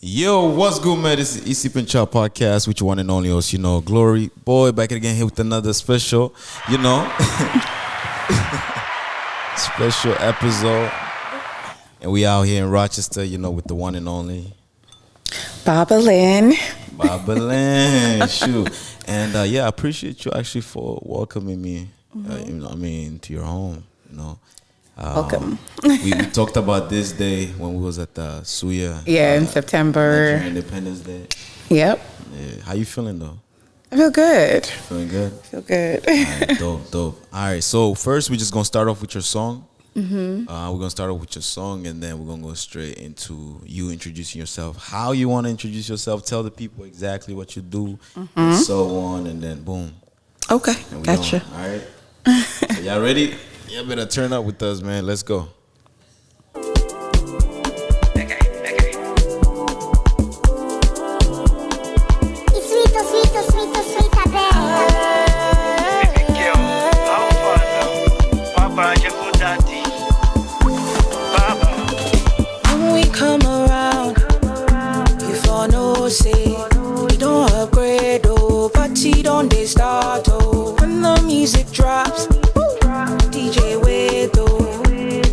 Yo, what's good, man? This is EC Pinchot Podcast with your one and only host, Glory Boy, back again here with another special, special episode. And we out here in Rochester, with the one and only BabaaLin. Shoot. And I appreciate you actually for welcoming me, to your home, Welcome. we talked about this day when we was at the Suya. In September. Independence Day. Yep. Yeah. How you feeling though? I feel good. Feeling good? Feel good. All right, dope. All right, so first we're just gonna start off with your song. We're gonna start off with your song, and then we're gonna go straight into you introducing yourself. How you want to introduce yourself? Tell the people exactly what you do, and so on, and then boom. Okay, gotcha. All right. So y'all ready? Y'all better turn up with us, man. Let's go. When we come around, you for no say, we don't upgrade, oh, party don't they start, oh, when the music drops, DJ wait, oh,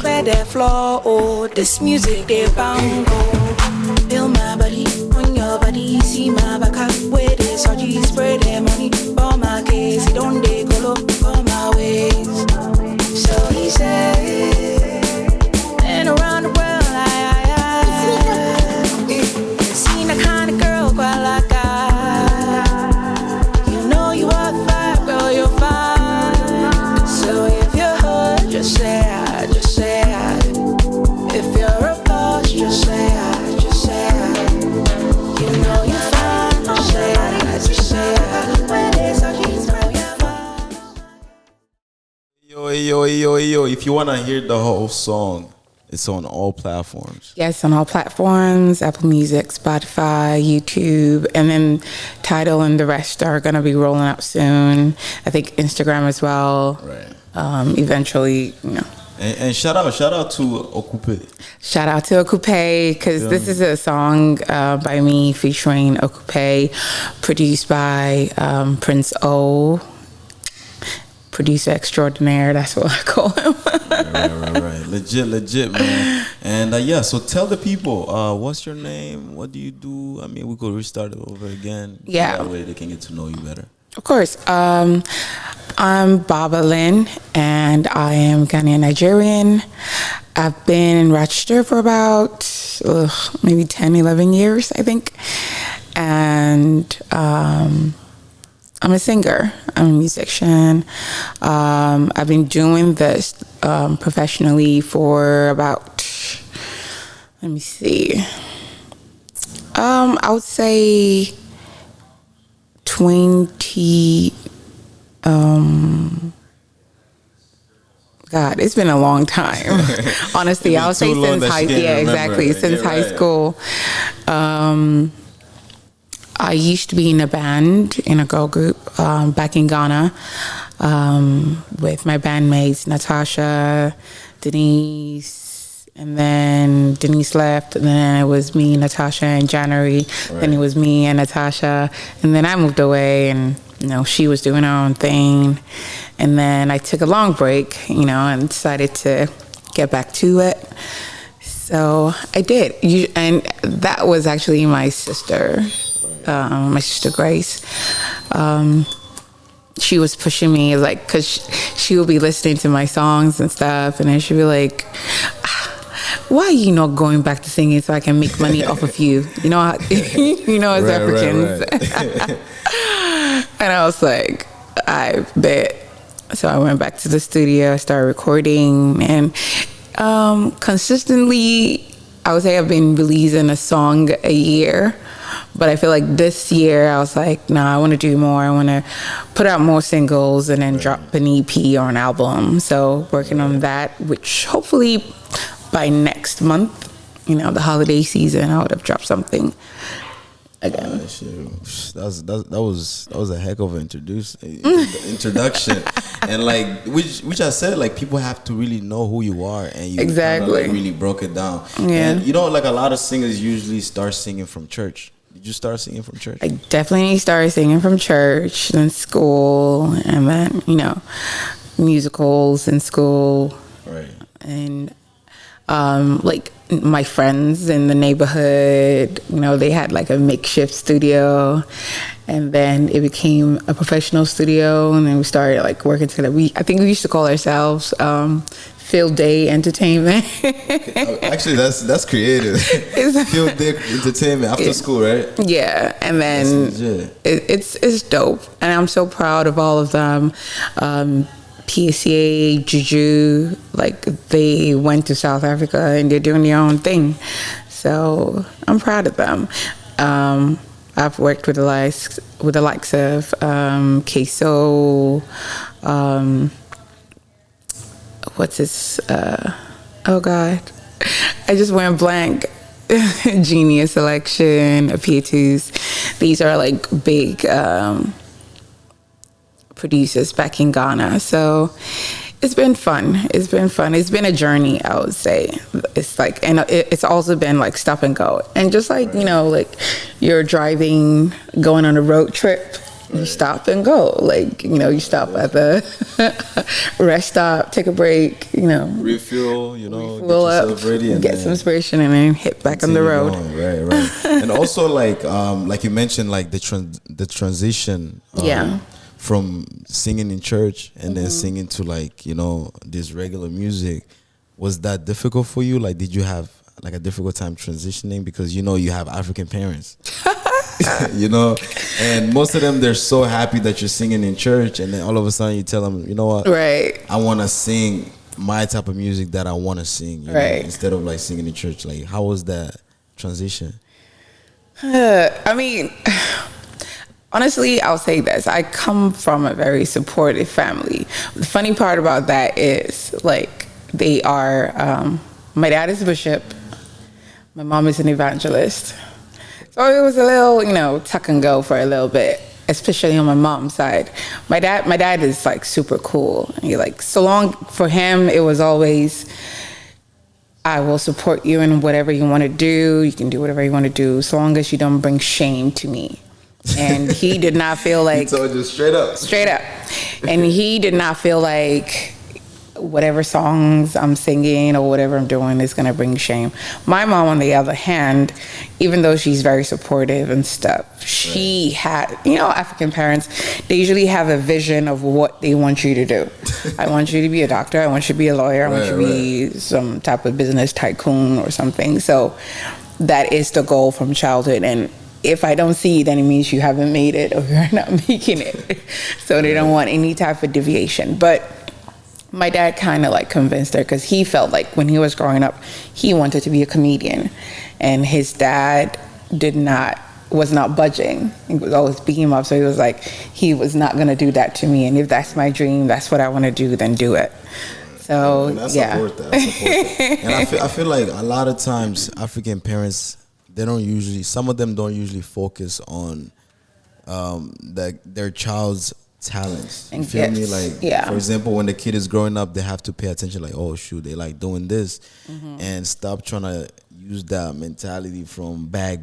clear the floor, oh, this music they bound, oh, feel my body, on your body, see my back up, where they surgery, spray their money, for my case, it don't they go low, for my ways, so he said, and around the world, seen the kind of girl quite like I. You know you are fine, girl, you're fine. So if you're hurt, just say I, just say I. If you're a boss, just say I, just say I. You know you're fine, just say I, just say I. When it's all you know you're fine. Yo. If you wanna hear the whole song, it's on all platforms. Yes, on all platforms, Apple Music, Spotify, YouTube, and then Tidal and the rest are going to be rolling out soon. I think Instagram as well. Right. Eventually, And shout out to Okupe. Shout out to Okupe, because this is a song by me featuring Okupe, produced by Prince O, producer extraordinaire, that's what I call him. Right. Legit, man. And so tell the people, what's your name? What do you do? I mean, we could restart it over again. Yeah. That way they can get to know you better. Of course. I'm BabaaLin, and I am Ghanaian Nigerian. I've been in Rochester for about maybe 10, 11 years, I think. And I'm a singer. I'm a musician. I've been doing this professionally for about, let me see, I would say 20, God, it's been a long time. Honestly, I would say since high school. I used to be in a band, in a girl group back in Ghana with my bandmates, Natasha, Denise, and then Denise left, and then it was me, Natasha, in January. Right. Then it was me and Natasha, and then I moved away, and she was doing her own thing. And then I took a long break, and decided to get back to it. So I did, and that was actually my sister. My sister Grace, she was pushing me, like, because she would be listening to my songs and stuff, and then she'd be like, why are you not going back to singing so I can make money off of you? As Africans. Right. And I was like, I bet. So I went back to the studio, started recording, and consistently, I would say I've been releasing a song a year. But I feel like this year I was like, I want to do more. I want to put out more singles and then drop an EP or an album. So working on that, which hopefully by next month, the holiday season, I would have dropped something. again. That was a heck of an introduction, and like which I said, like people have to really know who you are, and you Exactly. kinda, like, really broke it down. Yeah. And you know, like a lot of singers usually start singing from church. Did you start singing from church? I definitely started singing from church, then school, and then, musicals in school. Right. And like my friends in the neighborhood, they had like a makeshift studio, and then it became a professional studio, and then we started like working together. I think we used to call ourselves Field Day Entertainment. Actually, that's creative. Field Day Entertainment after school, right? Yeah, and then it's dope, and I'm so proud of all of them. PCA, Juju, like they went to South Africa and they're doing their own thing. So I'm proud of them. I've worked with the likes of Queso, what's his? Oh God, I just went blank. Genius Selection, P2s. These are like big producers back in Ghana. So it's been fun. It's been a journey, I would say. It's like, and it's also been like stop and go. And just like, like you're driving, going on a road trip, you stop and go. Like, you stop at the rest stop, take a break, refuel, get yourself ready, and get some inspiration, and then hit back on the road. Going. Right. And also like you mentioned, like the transition. From singing in church and then singing to like, this regular music, was that difficult for you? Like, did you have like a difficult time transitioning? Because, you have African parents, and most of them, they're so happy that you're singing in church. And then all of a sudden you tell them, you know what? Right. I want to sing my type of music that I want to sing, instead of like singing in church. Like, how was that transition? I mean, honestly, I'll say this. I come from a very supportive family. The funny part about that is, like, they are, my dad is a bishop. My mom is an evangelist. So it was a little, tuck and go for a little bit, especially on my mom's side. My dad is, like, super cool. He, like, so long, for him, it was always, I will support you in whatever you want to do. You can do whatever you want to do, so long as you don't bring shame to me. And he did not feel like... He told you straight up. And he did not feel like whatever songs I'm singing or whatever I'm doing is going to bring shame. My mom, on the other hand, even though she's very supportive and stuff, she had... African parents, they usually have a vision of what they want you to do. I want you to be a doctor. I want you to be a lawyer. I want you to be some type of business tycoon or something. So that is the goal from childhood. And if I don't see it, then it means you haven't made it or you're not making it. So they don't want any type of deviation. But my dad kind of like convinced her, because he felt like when he was growing up, he wanted to be a comedian. And his dad was not budging. He was always beating him up. So he was like, he was not going to do that to me. And if that's my dream, that's what I want to do, then do it. So, I support that. And I feel like a lot of times African parents, some of them don't usually focus on their child's talents. You feel me? Like, for example, when the kid is growing up, they have to pay attention, like, oh shoot, they like doing this, and stop trying to use that mentality from back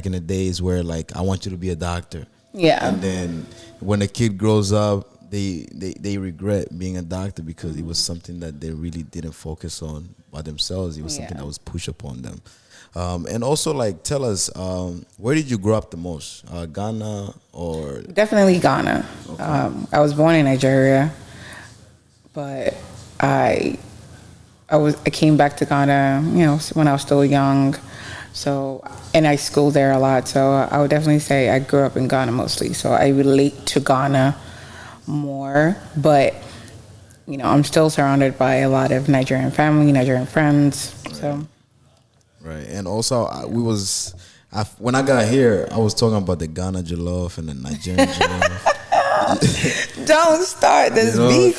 in the days where, like, I want you to be a doctor. Yeah. And then when the kid grows up, they regret being a doctor because it was something that they really didn't focus on by themselves. It was something that was pushed upon them. And also, like, tell us, where did you grow up the most? Ghana or? Definitely Ghana. Okay. I was born in Nigeria, but I came back to Ghana, when I was still young. So, and I schooled there a lot. So I would definitely say I grew up in Ghana mostly. So I relate to Ghana more, but I'm still surrounded by a lot of Nigerian family, Nigerian friends. Right. So. Right, and also when I got here, I was talking about the Ghana jollof and the Nigerian jollof. Don't start this beef,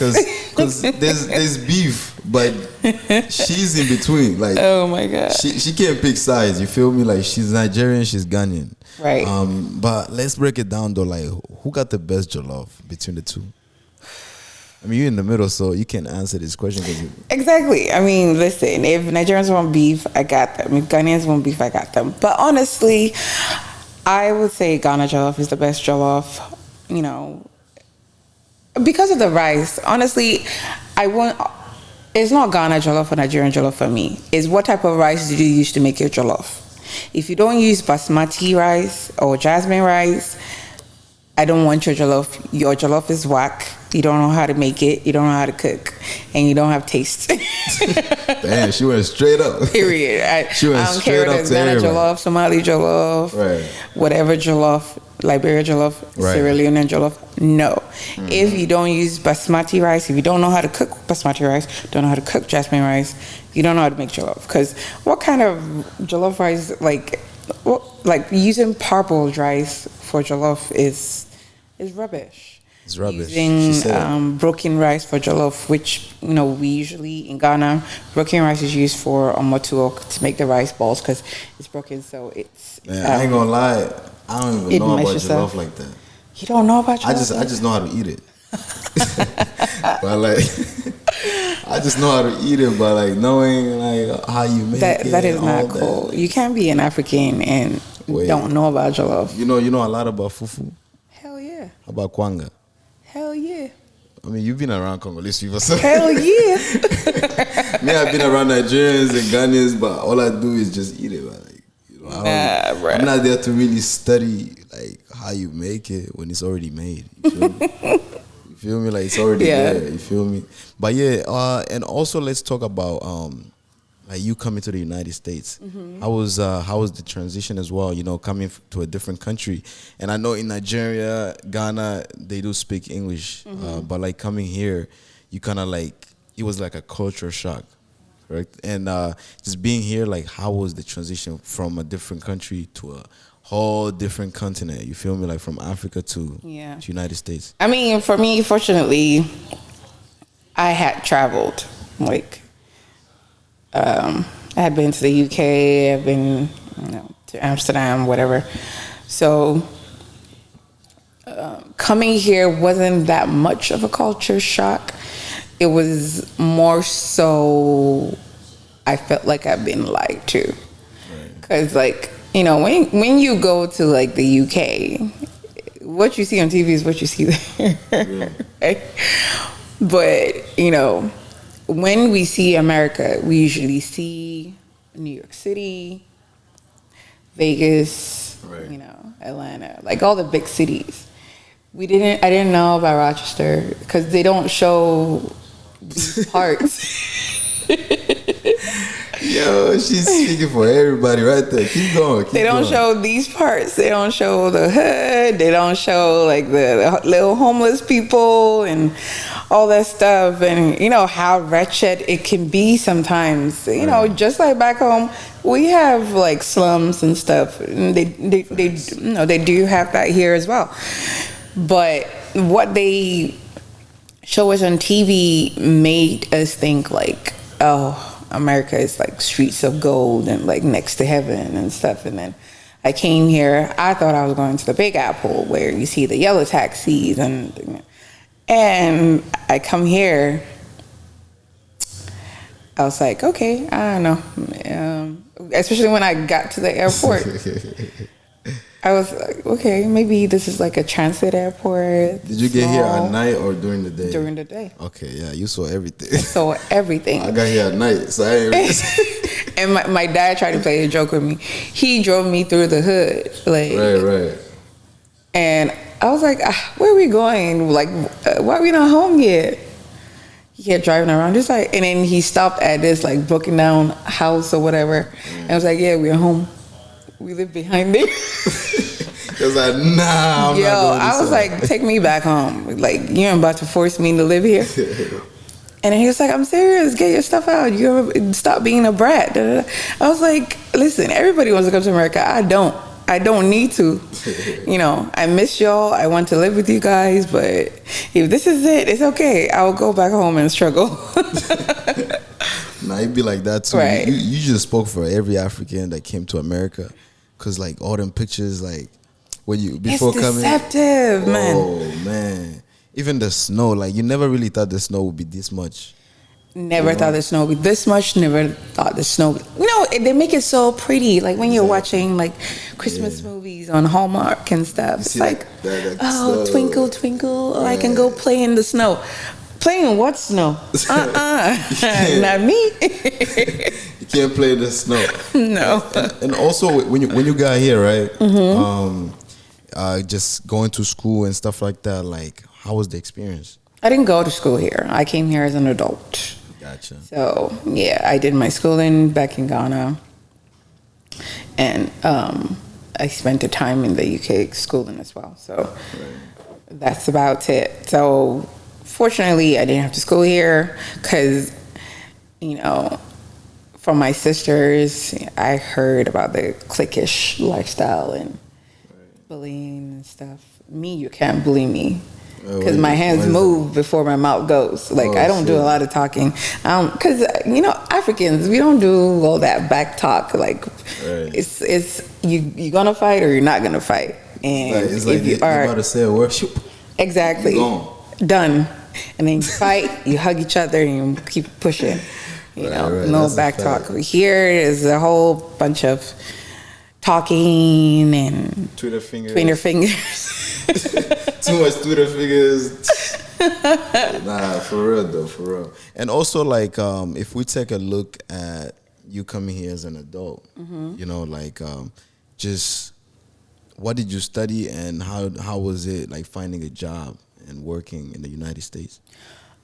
because there's beef but she's in between. Like, oh my god, she can't pick sides. You feel me? Like, she's Nigerian, she's Ghanaian. Right. But let's break it down though. Like, who got the best jollof between the two? I mean, you're in the middle, so you can answer this question. Exactly. I mean, listen, if Nigerians want beef, I got them. If Ghanaians want beef, I got them. But honestly, I would say Ghana jollof is the best jollof, you know, because of the rice. Honestly, it's not Ghana jollof or Nigerian jollof for me. It's what type of rice did you use to make your jollof? If you don't use basmati rice or jasmine rice, I don't want your jollof. Your jollof is whack. You don't know how to make it. You don't know how to cook, and you don't have taste. Damn, she went straight up. Period. She went straight up to Ghana everybody. jollof, Somali jollof, Right. whatever jollof, Liberia jollof, Right. Sierra Leone jollof. No. If you don't use basmati rice, if you don't know how to cook basmati rice, don't know how to cook jasmine rice, you don't know how to make jollof. Because what kind of jollof rice, like using parboiled rice for jollof is rubbish. It's rubbish. Using broken rice for jollof, which, you know, we usually in Ghana, broken rice is used for omotuo to make the rice balls because it's broken. So it's. Man, I ain't gonna lie. I don't even know about jollof like that. You don't know about jollof? I just know how to eat it. But like, I just know how to eat it. But like, knowing like how you make it, that is not cool. You can't be an African and don't know about jollof. You know a lot about fufu. Hell yeah. How about kwanga? Hell yeah. I mean, you've been around Congolese people. So. Hell yeah. Me, I've been around Nigerians and Ghanaians, but all I do is just eat it. But like, you know, I'm not there to really study like how you make it when it's already made. You feel me? You feel me? Like, it's already there. You feel me? But yeah, and also let's talk about like you coming to the United States. How was the transition as well? You know, coming to a different country, and I know in Nigeria, Ghana, they do speak English, but like coming here, you kind of like it was like a culture shock, correct? And just being here, like, how was the transition from a different country to a whole different continent? You feel me? Like from Africa to United States. I mean, for me, fortunately, I had traveled like. I had been to the UK, I've been, you know, to Amsterdam, whatever. So coming here wasn't that much of a culture shock. It was more so I felt like I've been lied to. Because, like, you know, when you go to, like, the UK, what you see on TV is what you see there. Right? But, you know, when we see America, we usually see New York City, Vegas, you know, Atlanta, like all the big cities. I didn't know about Rochester because they don't show these parts. Yo, she's speaking for everybody right there. Keep going. They don't show these parts. They don't show the hood. They don't show like the little homeless people and all that stuff. And you know how wretched it can be sometimes. You know, just like back home, we have like slums and stuff. And they you know, they do have that here as well. But what they show us on TV made us think like, oh, America is like streets of gold and like next to heaven and stuff. And then I came here, I thought I was going to the Big Apple where you see the yellow taxis and I come here, I was like, okay, I don't know. Especially when I got to the airport. I was like, okay, maybe this is like a transit airport. Did you get here at night or during the day? During the day. Okay, yeah, you saw everything. I saw everything. I got here at night, so I ain't And my dad tried to play a joke with me. He drove me through the hood. Like, right. And I was like, where are we going? Like, why are we not home yet? He kept driving around, just like, and then he stopped at this like broken down house or whatever. And I was like, yeah, we're home. We live behind there. Cause like, nah, I'm not going I was like, take me back home. Like, you're about to force me to live here. And then he was like, I'm serious, get your stuff out. You stop being a brat. I was like, listen, everybody wants to come to America. I don't need to. You know, I miss y'all. I want to live with you guys, but if this is it, it's okay. I will go back home and struggle. Nah, it'd be like that too. Right. You just spoke for every African that came to America, cause like all them pictures, like when you before It's coming. deceptive, man. Oh man, even the snow, like you never really thought the snow would be this much. Never thought the snow would be this much. Never thought the snow. They make it so pretty. Like when you're watching like Christmas movies on Hallmark and stuff. It's like, that oh, snow. twinkle, twinkle. Oh, I can go play in the snow. Play in what snow? Not me. You can't play in the snow. No. And also when you got here, right? Just going to school and stuff like that. Like, how was the experience? I didn't go to school here. I came here as an adult. Gotcha. So yeah, I did my schooling back in Ghana, and I spent the time in the UK schooling as well. So that's about it. So fortunately, I didn't have to school here because, from my sisters, I heard about the cliquish lifestyle and bullying and stuff. Me, you can't bully me. Because my hands move before my mouth goes. Like, I don't do a lot of talking. Because, Africans, we don't do all that back talk. Like, it's you're going to fight or you're not going to fight. And it's like you're about to say a worship. Exactly. Done. And then you fight, you hug each other, and you keep pushing. No back talk. Here is a whole bunch of talking and Twitter fingers. Too much Twitter fingers. Nah, for real though, for real. And also, like, if we take a look at you coming here as an adult, just what did you study and how was it like finding a job and working in the United States?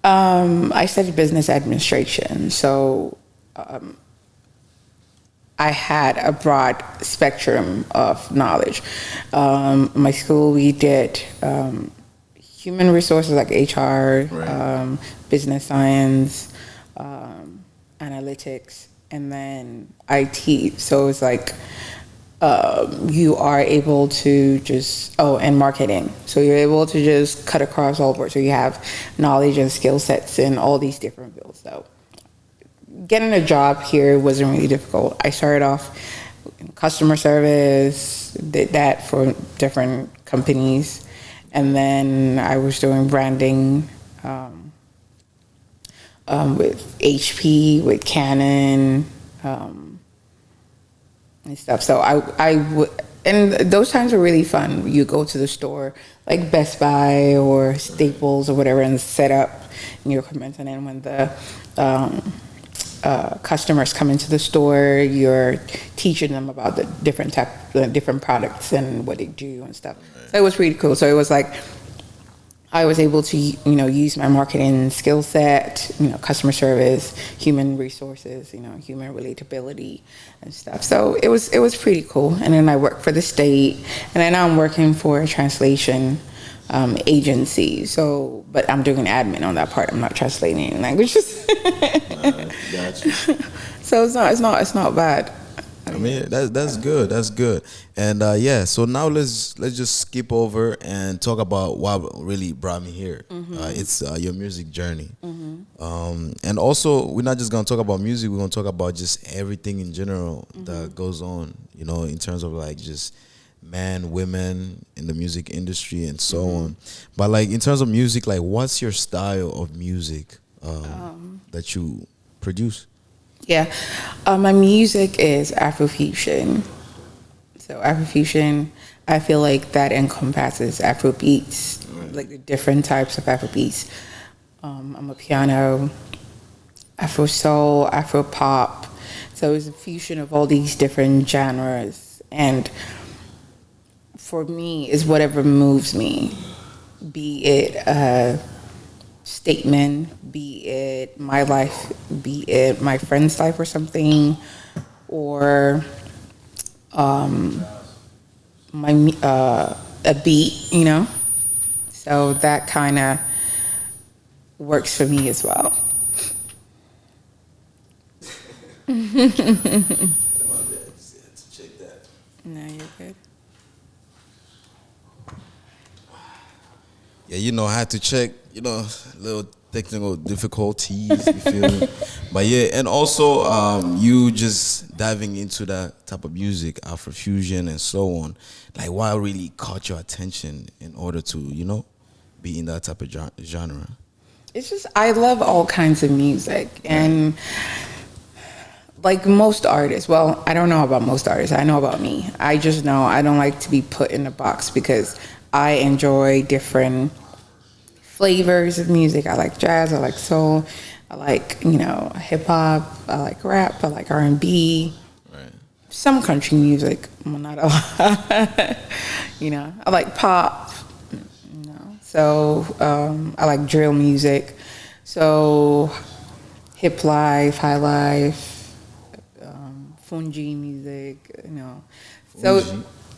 I studied business administration, so I had a broad spectrum of knowledge. My school, we did human resources like HR, business science, analytics, and then IT. So it's like you are able to and marketing. So you're able to just cut across all boards. So you have knowledge and skill sets in all these different fields. So getting a job here wasn't really difficult. I started off in customer service, did that for different companies, and then I was doing branding with HP, with Canon, and stuff. So and those times were really fun. You go to the store like Best Buy or Staples or whatever and set up your equipment, and then when the customers come into the store, you're teaching them about the different products and what they do and stuff. So it was really cool. So it was like I was able to use my marketing skill set, customer service, human resources, human relatability and stuff. So it was pretty cool. And then I worked for the state, and then I'm working for a translation agency. So, but I'm doing admin on that part. I'm not translating any languages. Gotcha. So it's not bad. I mean, that's good. That's good. And so now let's just skip over and talk about what really brought me here. It's your music journey. And also, we're not just gonna talk about music. We're gonna talk about just everything in general that goes on. In terms of like just men, women in the music industry and so on. But like in terms of music, like what's your style of music that you produce? Yeah, my music is Afrofusion. So Afrofusion, I feel like that encompasses Afrobeats, like the different types of Afrobeats. I'm a piano, Afro soul, Afro pop. So it's a fusion of all these different genres, and for me, is whatever moves me, be it a statement, be it my life, be it my friend's life or something, or a beat, So that kind of works for me as well. No, you're good. Yeah, I had to check, little technical difficulties. You feel me? But yeah, and also you just diving into that type of music, Afrofusion and so on. Like, what really caught your attention in order to be in that type of genre? It's just I love all kinds of music, and like most artists, well, I don't know about most artists. I know about me. I just know I don't like to be put in a box because I enjoy different flavors of music. I like jazz. I like soul. I like hip hop. I like rap. I like R&B. Right. Some country music, well, not a lot. I like pop. So I like drill music. So hip life, high life. Fungi music, So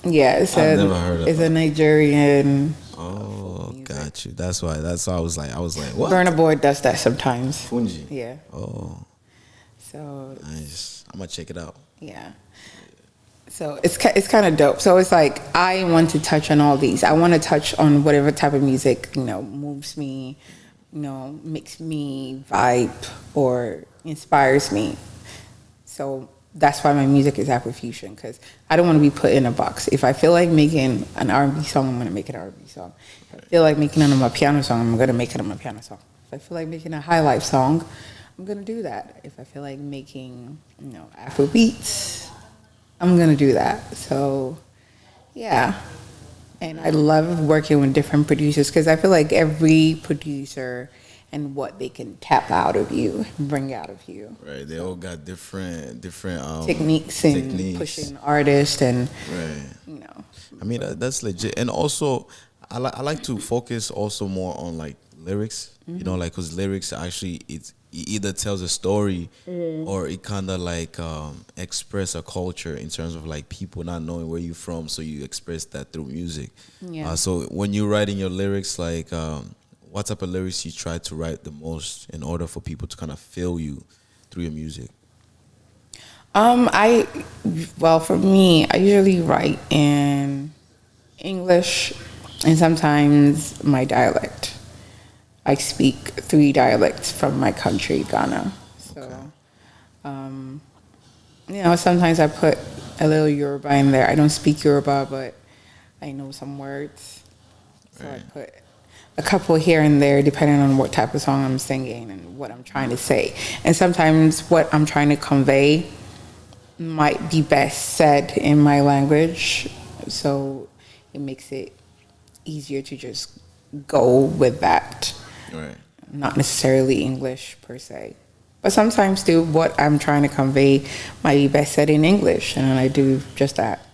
yeah, it's never heard of a Nigerian. Oh, got you. That's why I was like, what? Burna Boy does that sometimes. Fungi. Yeah. Oh. So Nice. I'm gonna check it out. Yeah. So it's kind of dope. So it's like I want to touch on all these. I want to touch on whatever type of music moves me, makes me vibe or inspires me. So that's why my music is Afrofusion, because I don't want to be put in a box. If I feel like making an R&B song, I'm going to make an R&B song. If I feel like making it on my piano song, I'm going to make it on my piano song. If I feel like making a high life song, I'm going to do that. If I feel like making, Afro beats, I'm going to do that. So, yeah. And I love working with different producers because I feel like every producer and what they can tap out of you, bring out of you. Right. They all got different techniques and pushing artists and right. I mean that's legit. And also I like to focus also more on like lyrics. Mm-hmm. Like because lyrics actually it either tells a story or it kind of like express a culture in terms of like people not knowing where you're from, so you express that through music. Yeah. So when you're writing your lyrics, like what type of lyrics you try to write the most in order for people to kind of feel you through your music? For me, I usually write in English and sometimes my dialect. I speak 3 dialects from my country, Ghana. So, sometimes I put a little Yoruba in there. I don't speak Yoruba, but I know some words. So right. I put a couple here and there depending on what type of song I'm singing and what I'm trying to say. And sometimes what I'm trying to convey might be best said in my language, so it makes it easier to just go with that. Right. Not necessarily English per se. But sometimes too, what I'm trying to convey might be best said in English, and I do just that.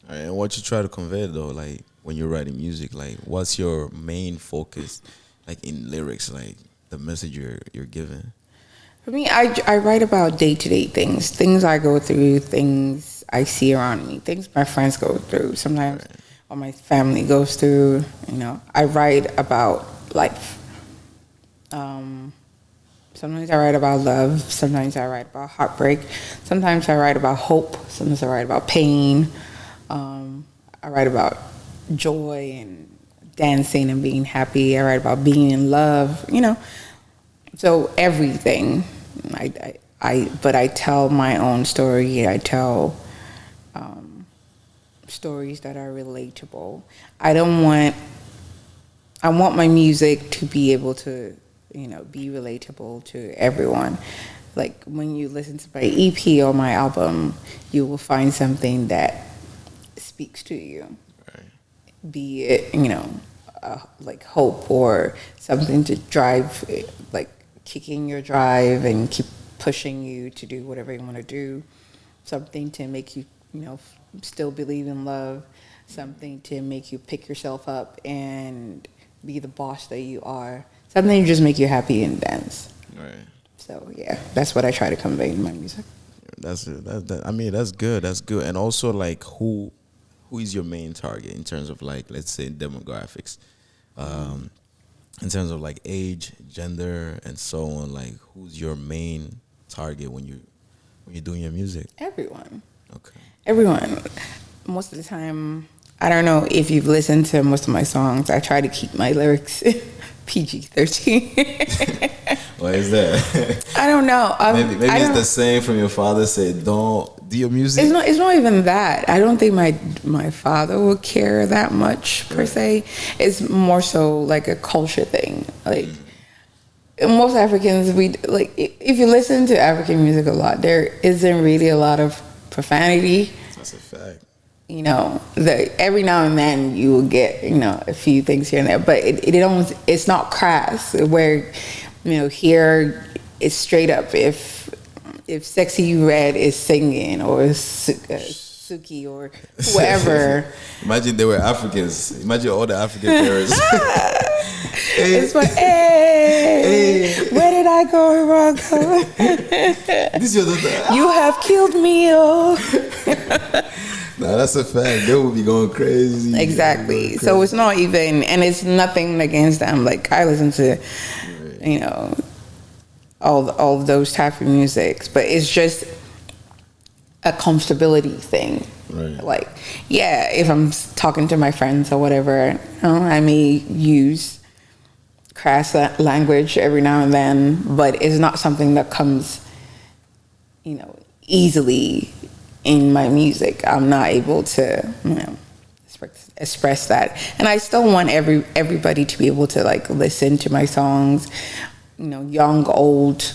All right, and what you try to convey though, like when you're writing music, like what's your main focus, like in lyrics, like the message you're giving? For me, I write about day-to-day things I go through, things I see around me, things my friends go through, sometimes right. Or my family goes through. I write about life. Sometimes I write about love. Sometimes I write about heartbreak. Sometimes I write about hope. Sometimes I write about pain. I write about joy and dancing and being happy. I write about being in love. So everything. But I tell my own story. I tell stories that are relatable. I want my music to be able to, be relatable to everyone. Like when you listen to my EP or my album, you will find something that speaks to you. Right. Be it, like hope or something to drive, like kicking your drive and keep pushing you to do whatever you want to do. Something to make you, still believe in love. Something to make you pick yourself up and be the boss that you are. Something to just make you happy and dance. Right. So yeah, that's what I try to convey in my music. That's good. That's good. And also, like, who is your main target in terms of, like, let's say demographics, in terms of like age, gender, and so on. Like, who's your main target when you're doing your music? Everyone. Okay. Everyone. Most of the time, I don't know if you've listened to most of my songs. I try to keep my lyrics PG-13. Why is that? I don't know. Maybe it's the same from your father said, don't do your music. It's not even that. I don't think my father would care that much per se. It's more so like a culture thing. Like most Africans, we like if you listen to African music a lot, there isn't really a lot of profanity. That's a fact. You know, every now and then you will get, you know, a few things here and there, but it's not crass. Where, you know, here it's straight up. If Sexy Red is singing or Suki or whoever, imagine they were Africans. Imagine all the African parents. It's like, hey, where did I go wrong? This is your You have killed me, oh. Nah, that's a fact. They would be going crazy. Exactly. So it's not even, and it's nothing against them. Like I listen to, you know, all of those type of musics, but it's just a comfortability thing. Right. Like, yeah, if I'm talking to my friends or whatever, you know, I may use crass language every now and then, but it's not something that comes, you know, easily in my music. I'm not able to, you know, express that, and I still want everybody to be able to like listen to my songs, you know, young, old,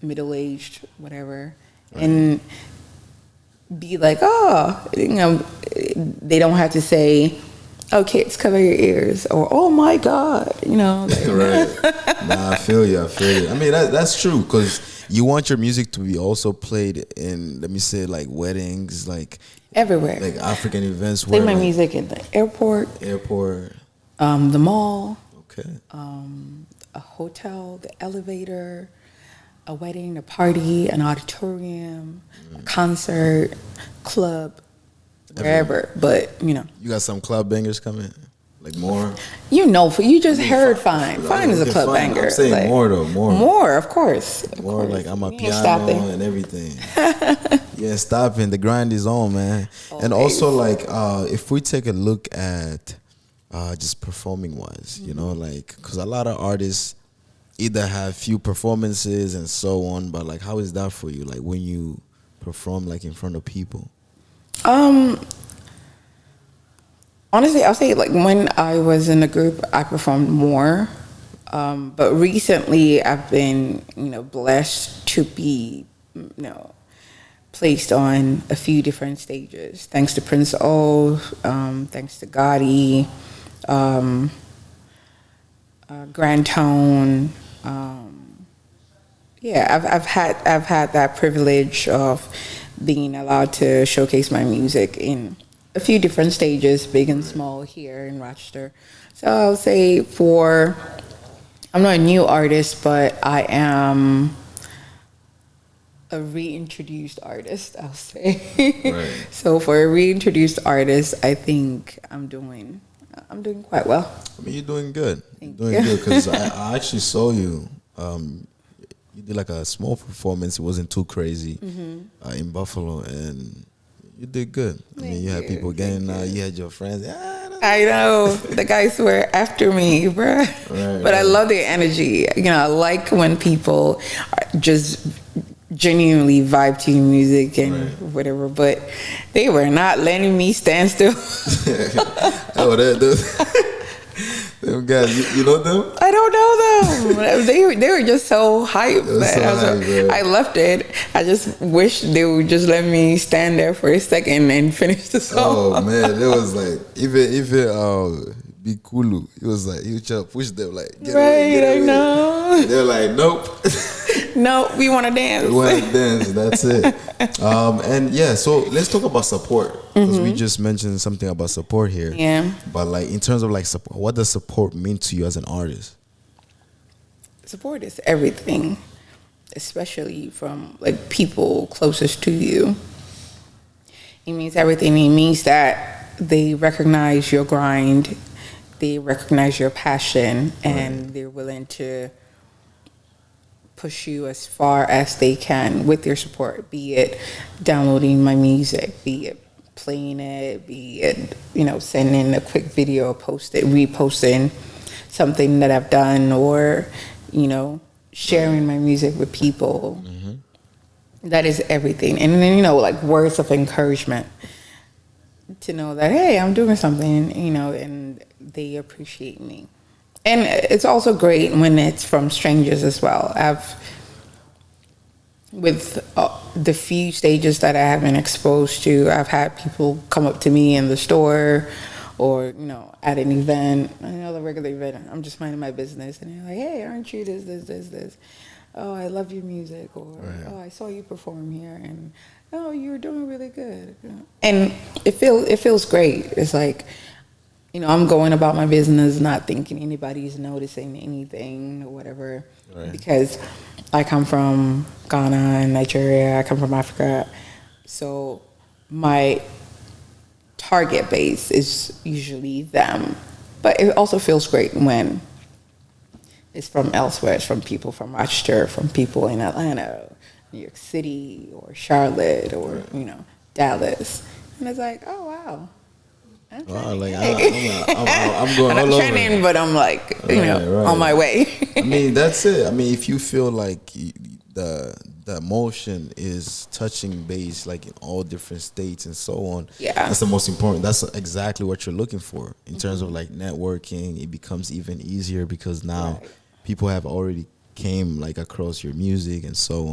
middle-aged, whatever, and be like, oh, you know, they don't have to say, oh, kids, cover your ears, or oh my God, you know. Like, right. Nah, I feel you. I mean, that's true, because you want your music to be also played in, let me say, like weddings, like everywhere, like African events. Play where, my like, music in the airport, the mall, okay, a hotel, the elevator, a wedding, a party, an auditorium, a concert, club, wherever. But you know, you got some club bangers coming, like more. You know, you just heard Fine. Fine is a club banger. I'm saying like, more though, more, of course. More like I'm a You ain't piano stopping. and everything. Yeah, stopping. The grind is on, man. Always. And also, like, if we take a look at just performing wise, you know, like, because a lot of artists either have few performances and so on, but like, how is that for you? Like when you perform like in front of people? Honestly, I'll say like when I was in a group, I performed more. But recently, I've been, you know, blessed to be, you know, placed on a few different stages. Thanks to Prince O, thanks to Gotti, Grand Tone. Yeah, I've had that privilege of being allowed to showcase my music in a few different stages, big and small, here in Rochester. So I'll say I'm not a new artist, but I am a reintroduced artist, I'll say. Right. So for a reintroduced artist, I think I'm doing quite well. I mean, you're doing good. Thank You're doing good, because I actually saw you. You did like a small performance. It wasn't too crazy in Buffalo, and you did good. I mean, you had people getting. You had your friends. I know the guys were after me, bruh. Right, but I love their energy. You know, I like when people just genuinely vibe to your music and whatever. But they were not letting me stand still. Oh, them guys, you know them? I don't know them. they were just so hyped that I left it. I just wish they would just let me stand there for a second and finish the song. Oh man, it was like even be cool. It was like he was trying to push them like get away, get away. I know. And they're like, nope. No, we want to dance. We want to dance. That's it. And yeah, so let's talk about support, because we just mentioned something about support here. Yeah. But like in terms of like support, what does support mean to you as an artist? Support is everything, especially from like people closest to you. It means everything. It means that they recognize your grind, they recognize your passion, and they're willing to push you as far as they can with their support, be it downloading my music, be it playing it, be it, you know, sending a quick video, post it, reposting, something that I've done, or, sharing my music with people. That is everything. And then, like words of encouragement to know that, hey, I'm doing something, and they appreciate me. And it's also great when it's from strangers as well. With the few stages that I have been exposed to, I've had people come up to me in the store or, at an event, the regular event. I'm just minding my business. And they're like, hey, aren't you this? Oh, I love your music. Or, oh, I saw you perform here. And, oh, you're doing really good. And it feels great. It's like, I'm going about my business, not thinking anybody's noticing anything or whatever. Right. Because I come from Ghana and Nigeria. I come from Africa. So my target base is usually them. But it also feels great when it's from elsewhere. It's from people from Rochester, from people in Atlanta, New York City, or Charlotte, or, Dallas. And it's like, oh, wow. Wow, like I'm going all I'm over. training, but I'm like, on my way. I mean, that's it. I mean, if you feel like the motion is touching base, like in all different states and so on, that's the most important. That's exactly what you're looking for in terms of like networking. It becomes even easier because now people have already came like across your music and so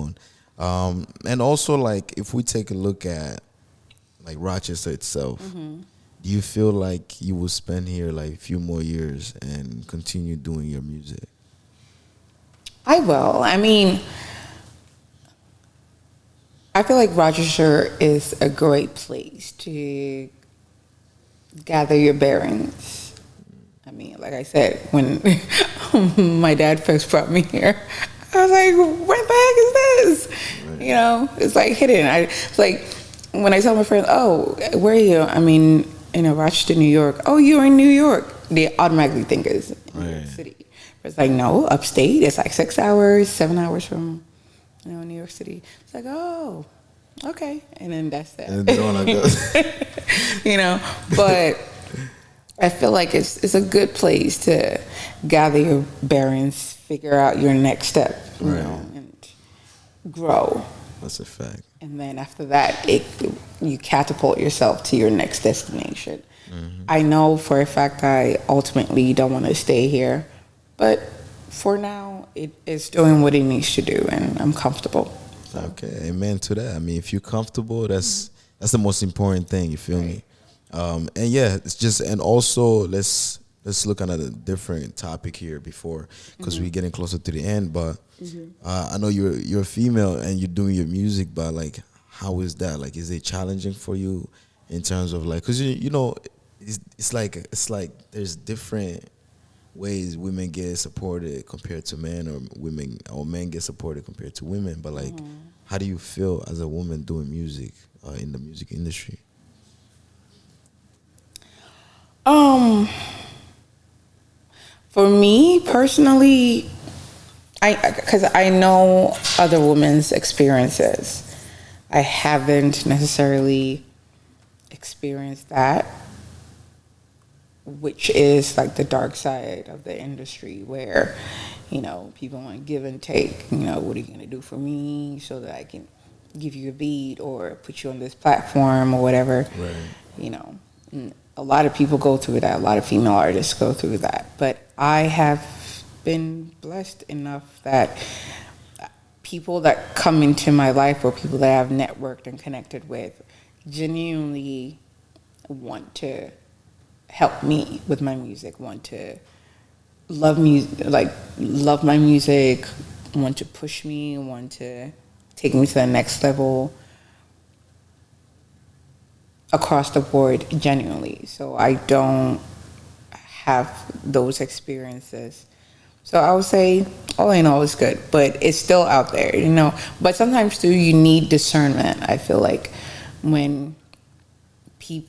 on. And also, like, if we take a look at like Rochester itself. Do you feel like you will spend here like a few more years and continue doing your music? I will. I mean, I feel like Rochester is a great place to gather your bearings. I mean, like I said, when my dad first brought me here, I was like, what the heck is this? Right. It's like hidden. It's like when I tell my friends, oh, where are you? I mean, Rochester, New York. Oh, you're in New York. They automatically think it's New York City. But it's like, no, upstate. It's like 6 hours, 7 hours from, New York City. It's like, oh, okay. And then that's that. And but I feel like it's a good place to gather your bearings, figure out your next step, and grow. That's a fact. And then after that, you catapult yourself to your next destination. I know for a fact I ultimately don't want to stay here, but for now, it is doing what it needs to do, and I'm comfortable. So. Okay, amen to that. I mean, if you're comfortable, that's the most important thing. You feel me? And it's just, and also let's look at a different topic here because we're getting closer to the end. But I know you're a female and you're doing your music, but like, how is that? Like, is it challenging for you in terms of like, because it's like there's different ways women get supported compared to men, or men get supported compared to women. But like, how do you feel as a woman doing music in the music industry? For me personally, because I know other women's experiences, I haven't necessarily experienced that, which is like the dark side of the industry where, people want to give and take. What are you going to do for me so that I can give you a beat or put you on this platform or whatever? Right. A lot of people go through that. A lot of female artists go through that. But I have been blessed enough that people that come into my life or people that I've networked and connected with genuinely want to help me with my music, want to love my music, want to push me, want to take me to the next level across the board, genuinely. So I don't have those experiences. So I would say all in all is good, but it's still out there, But sometimes too, you need discernment. I feel like when you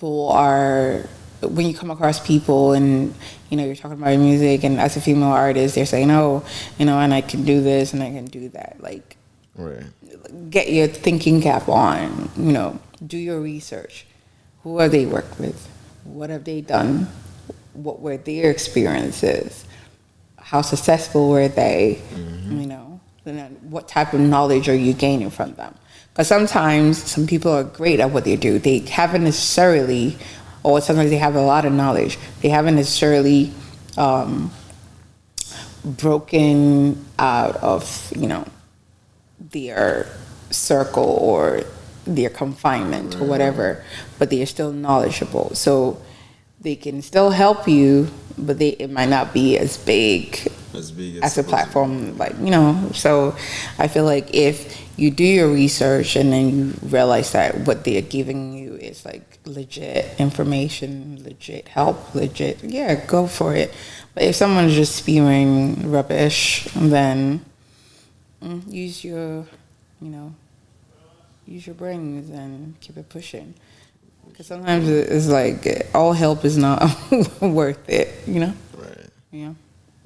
come across people and, you're talking about music, and as a female artist, they're saying, oh, and I can do this and I can do that. Like, right. Get your thinking cap on, do your research. Who are they worked with? What have they done? What were their experiences? how successful were they, you know, and then what type of knowledge are you gaining from them? Because sometimes some people are great at what they do. They haven't necessarily, or sometimes they have a lot of knowledge. They haven't necessarily broken out of, you know, their circle or their confinement or whatever, but they are still knowledgeable. So they can still help you, but it might not be as big as a platform, like, you know. So I feel like if you do your research and then you realize that what they're giving you is like legit information, legit help, legit, yeah, go for it. But if someone's just spewing rubbish, then use your, you know, use your brains and keep it pushing. Because sometimes it's like all help is not worth it, you know? Right. Yeah.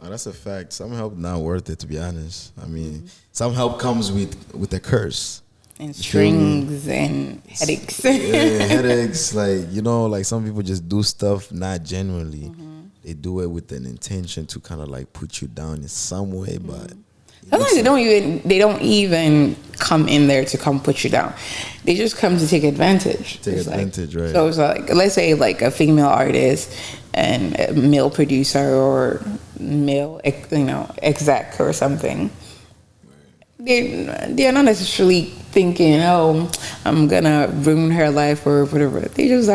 Oh, that's a fact. Some help not worth it, to be honest. I mean, some help comes with a curse. And strings and headaches. Yeah, headaches. Like, you know, like some people just do stuff not genuinely. They do it with an intention to kind of like put you down in some way, but sometimes they don't even come in there to come put you down. They just come to take advantage. Right. So it's like, let's say like a female artist and a male producer or male, you know, exec or something. They're not necessarily thinking, oh, I'm gonna ruin her life or whatever. They just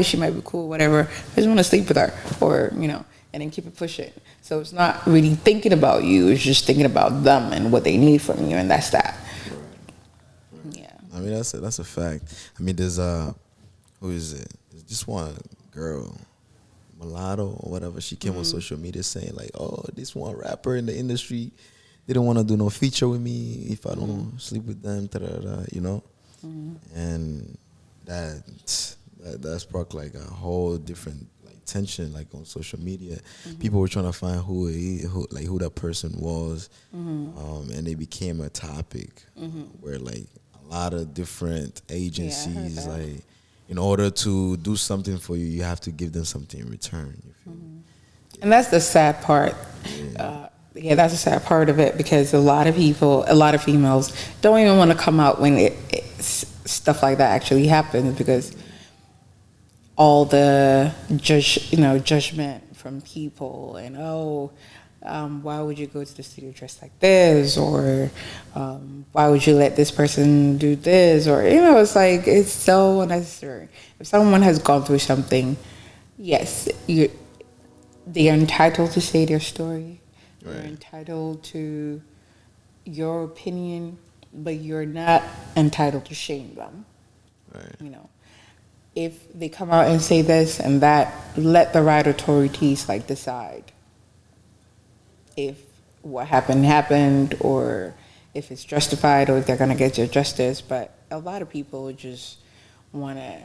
she might be cool, whatever. I just want to sleep with her, or, you know, and then keep it pushing. So it's not really thinking about you. It's just thinking about them and what they need from you, and that's that. Right. Yeah. I mean, that's a fact. I mean, there's who is it? There's just one girl, Mulatto or whatever. She came on social media saying like, oh, this one rapper in the industry, they don't want to do no feature with me if I don't sleep with them, you know. And that sparked like a whole different tension, like on social media. People were trying to find who that person was, and it became a topic where like a lot of different agencies, like, in order to do something for you, you have to give them something in return. You feel me? And that's the sad part. That's the sad part of it, because a lot of females don't even want to come out when stuff like that actually happens, because all the judgment from people, and why would you go to the studio dressed like this, or why would you let this person do this, or, you know, it's like, it's so unnecessary. If someone has gone through something, yes, they are entitled to say their story. Right. You're entitled to your opinion, but you're not entitled to shame them. Right. You know, if they come out and say this and that, let the right authorities like decide if what happened, or if it's justified, or if they're gonna get their justice. But a lot of people just want to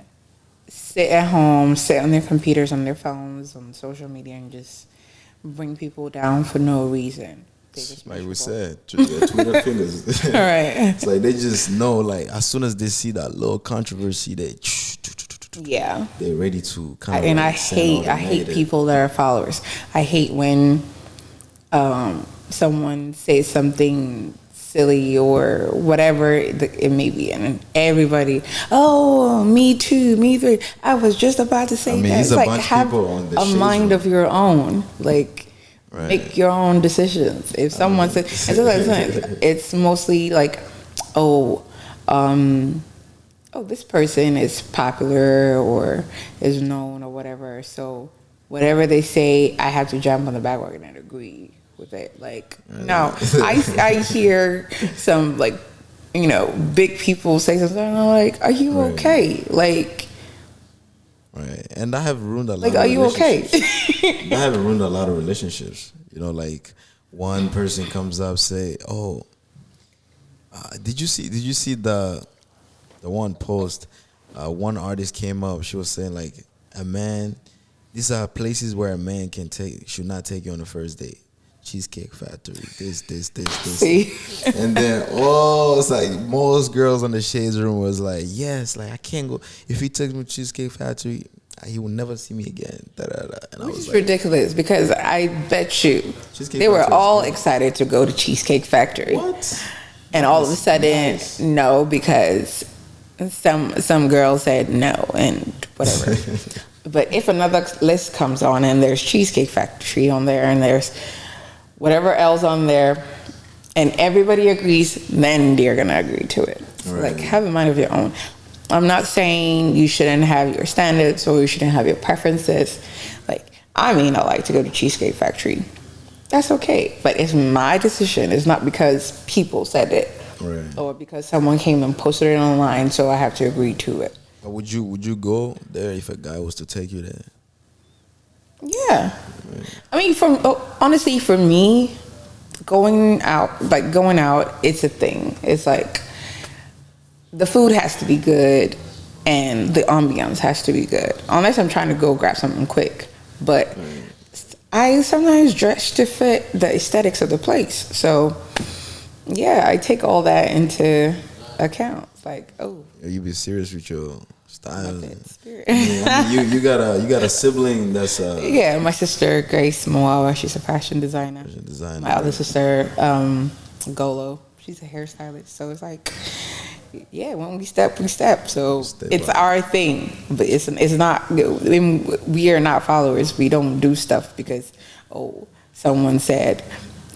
sit at home, sit on their computers, on their phones, on social media, and just bring people down for no reason. Like we said, Twitter fingers. All right. It's like they just know, like, as soon as they see that little controversy, they're ready to kind of. And I hate people that are followers. I hate when someone says something silly or whatever it may be, and everybody, oh, me too, I was just about to say that. It's like, have a mind of your own, like, make your own decisions. If someone says, it's mostly like, this person is popular or is known or whatever, so whatever they say, I have to jump on the bandwagon and agree with it. Like, no, I hear some, like, you know, big people say something, and I'm like, are you okay? Like, right. And I have ruined a lot. Like, are you okay? I have ruined a lot of relationships. You know, like, one person comes up, say, "Oh, did you see the one post? One artist came up. She was saying, like, a man. These are places where a man should not take you on the first date. Cheesecake Factory, this. See? And then, it's like most girls on the Shades Room was like, yes, like, I can't go. If he takes me to Cheesecake Factory, he will never see me again. Da, da, da. And I was It's like, ridiculous because I bet you Cheesecake they were Factory is all good. excited to go to Cheesecake Factory. what? And all of a sudden, Nice. no, because some girl said no and whatever. But if another list comes on and there's Cheesecake Factory on there and there's whatever else on there, and everybody agrees, then they're gonna agree to it. Right. Like, have a mind of your own. I'm not saying you shouldn't have your standards or you shouldn't have your preferences. Like, I mean, I like to go to Cheesecake Factory. That's okay, but it's my decision. It's not because people said it, Right. or because someone came and posted it online, so I have to agree to it. But would you go there if a guy was to take you there? Yeah, I mean, honestly, for me, going out, it's a thing. It's like the food has to be good, and the ambiance has to be good. Unless I'm trying to go grab something quick, but I sometimes dress to fit the aesthetics of the place. So, yeah, I take all that into account. Like, oh, You be serious with your style. Muppet spirit. I mean, you got a sibling that's Yeah, my sister Grace Moawa, she's a fashion designer. designer. My other sister, Golo, she's a hairstylist. So it's like, yeah, when we step, we step. So Step it's up. our thing, but it's not. We are not followers. We don't do stuff because someone said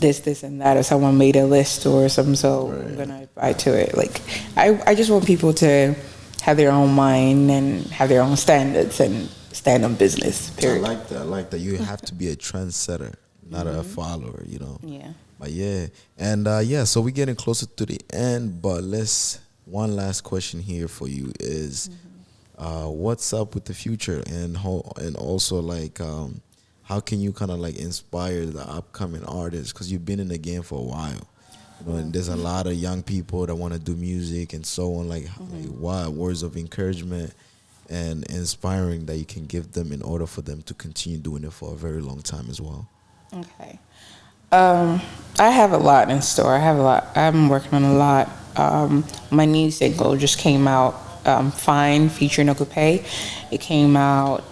this, and that, or someone made a list or something. So I'm gonna buy to it. Like I just want people to have their own mind and have their own standards and stand on business. I Period. like that. I like that. You have to be a trendsetter, not a follower. You know. Yeah. But yeah, and so we're getting closer to the end. But one last question here for you is, what's up with the future, and also like, how can you kind of like inspire the upcoming artists? Because you've been in the game for a while, you know, and there's a lot of young people that want to do music and so on. Like what words of encouragement and inspiring that you can give them in order for them to continue doing it for a very long time as well? Okay. I have a lot in store. I'm working on a lot. My new single just came out, Fine, featuring Okupe. It came out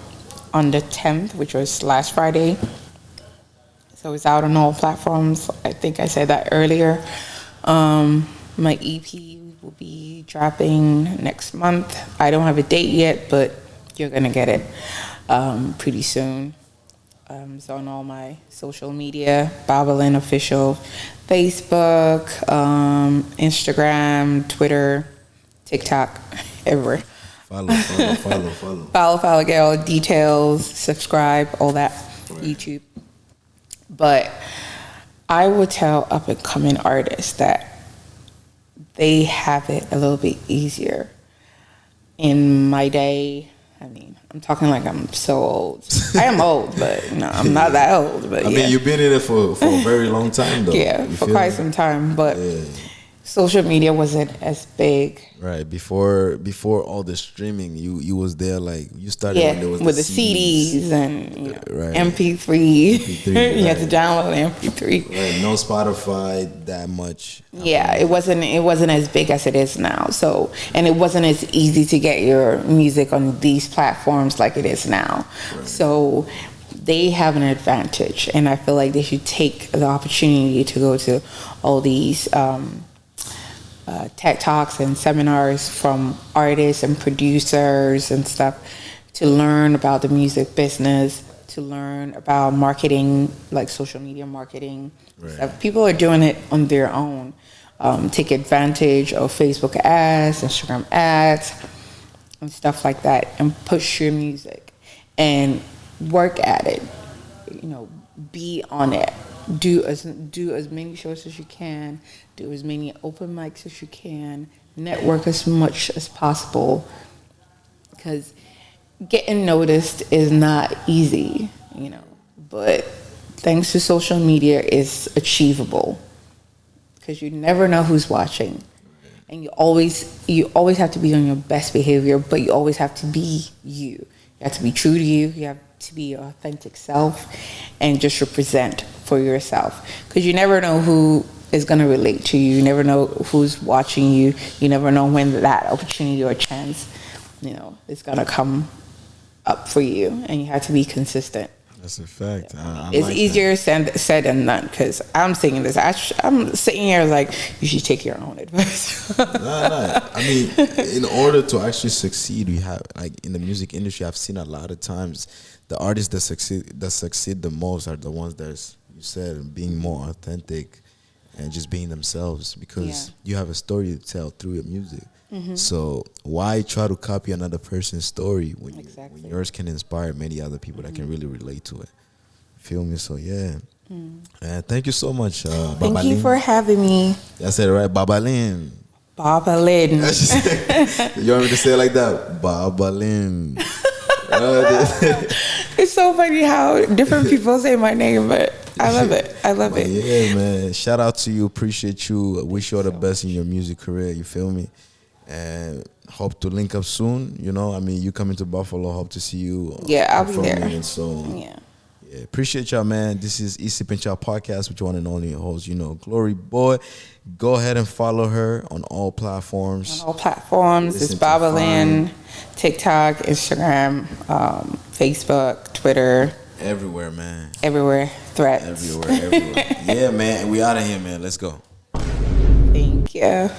on the 10th, which was last Friday. So it's out on all platforms. I think I said that earlier. My EP will be dropping next month. I don't have a date yet, but you're going to get it pretty soon. It's on all my social media, BabaaLinOfficial, Facebook, Instagram, Twitter, TikTok, everywhere. Follow, get all the details, subscribe, all that, YouTube. But I would tell up-and-coming artists that they have it a little bit easier. In my day, I mean, I'm talking like I'm so old. I am old, but no, I'm not that old. But I mean, you've been in it for a very long time, though. Yeah, You for feel quite me? some time. But social media wasn't as big. Right, before all the streaming, you was there, like you started when there was with the CDs. CDs and Right. MP3. MP3, You had to right. download MP3. Right, no Spotify that much. Yeah, it wasn't as big as it is now. So, and it wasn't as easy to get your music on these platforms like it is now. Right. So they have an advantage, and I feel like they should take the opportunity to go to all these TED Talks and seminars from artists and producers and stuff to learn about the music business, to learn about marketing, like social media marketing. Right. Stuff. People are doing it on their own. Take advantage of Facebook ads, Instagram ads, and stuff like that, and push your music and work at it. You know, be on it. Do as many shows as you can. Do as many open mics as you can. Network as much as possible, because getting noticed is not easy, you know. But thanks to social media, it's achievable, because you never know who's watching, and you always have to be on your best behavior. But you always have to be you. You have to be true to you. You have to be your authentic self, and just represent for yourself, because you never know who is going to relate to you. You never know who's watching you. You never know when that opportunity or chance, you know, is going to come up for you, and you have to be consistent. That's a fact. It's like easier said than done, because I'm saying this. I'm sitting here like, you should take your own advice. Nah. I mean, in order to actually succeed, you have, like, in the music industry, I've seen a lot of times the artists that succeed the most are the ones that's, you said, being more authentic and just being themselves, because you have a story to tell through your music. So why try to copy another person's story when, when yours can inspire many other people that can really relate to it? Feel me? So yeah. And thank you so much, BabaaLin. Thank you for having me. I said it right, BabaaLin. BabaaLin. You want me to say it like that? BabaaLin. It's so funny how different people say my name, but I love it. I love it. Yeah, man. Shout out to you. Appreciate you. Wish you all the best in your music career. You feel me? And hope to link up soon. You know, I mean, you coming to Buffalo. Hope to see you. Yeah, I'll be there. And so, yeah, appreciate y'all, man. This is Easy Pinchal Podcast with your one and only host, you know, Glory Boy. Go ahead and follow her on all platforms. On all platforms. It's BabaaLin, TikTok, Instagram, Facebook, Twitter. Everywhere, man. Everywhere. Threats. Everywhere. Yeah, man. We out of here, man. Let's go. Thank you.